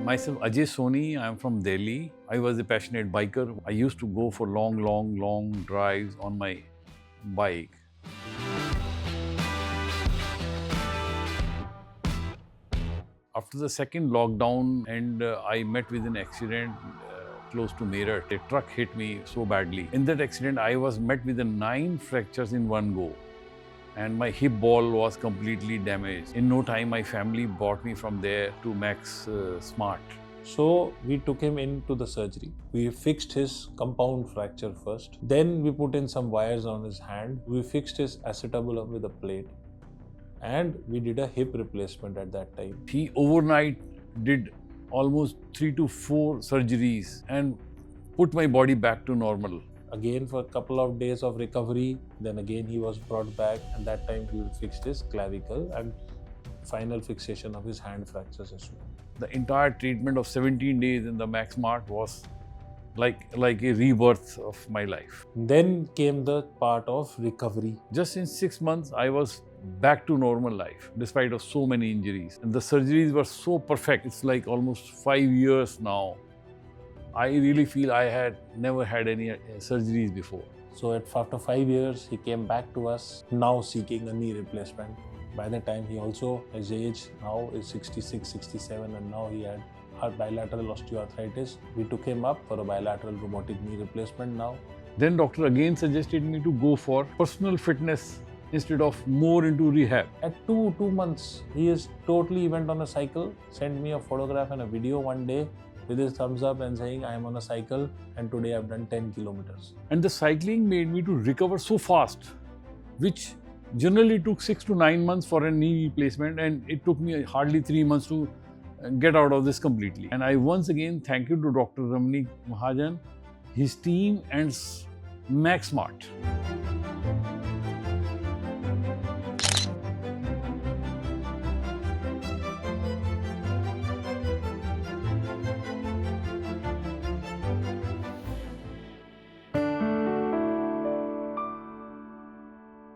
Myself, Ajay Soni. I am from Delhi. I was a passionate biker. I used to go for long drives on my bike. After the second lockdown, and I met with an accident close to Meerut. A truck hit me so badly. In that accident, I was met with 9 fractures in one go. And my hip ball was completely damaged. In no time, my family brought me from there to Max Smart. So we took him into the surgery. We fixed his compound fracture first. Then we put in some wires on his hand. We fixed his acetabulum with a plate. And we did a hip replacement at that time. He overnight did almost 3 to 4 surgeries and put my body back to normal. Again, for a couple of days of recovery, then again he was brought back, and that time we fixed his clavicle and final fixation of his hand fractures as well. The entire treatment of 17 days in the Max Smart was like a rebirth of my life. Then came the part of recovery. Just in 6 months, I was back to normal life, despite of so many injuries. And the surgeries were so perfect. It's like almost 5 years now. I really feel I had never had any surgeries before. So after 5 years, he came back to us, now seeking a knee replacement. By the time he also, his age now is 66, 67, and now he had bilateral osteoarthritis. We took him up for a bilateral robotic knee replacement now. Then doctor again suggested me to go for personal fitness instead of more into rehab. At two months, he is totally went on a cycle, sent me a photograph and a video one day with his thumbs up and saying, I am on a cycle and today I've done 10 kilometers. And the cycling made me to recover so fast, which generally took 6 to 9 months for a knee replacement, and it took me hardly 3 months to get out of this completely. And I once again thank you to Dr. Ramneek Mahajan, his team and Max Smart.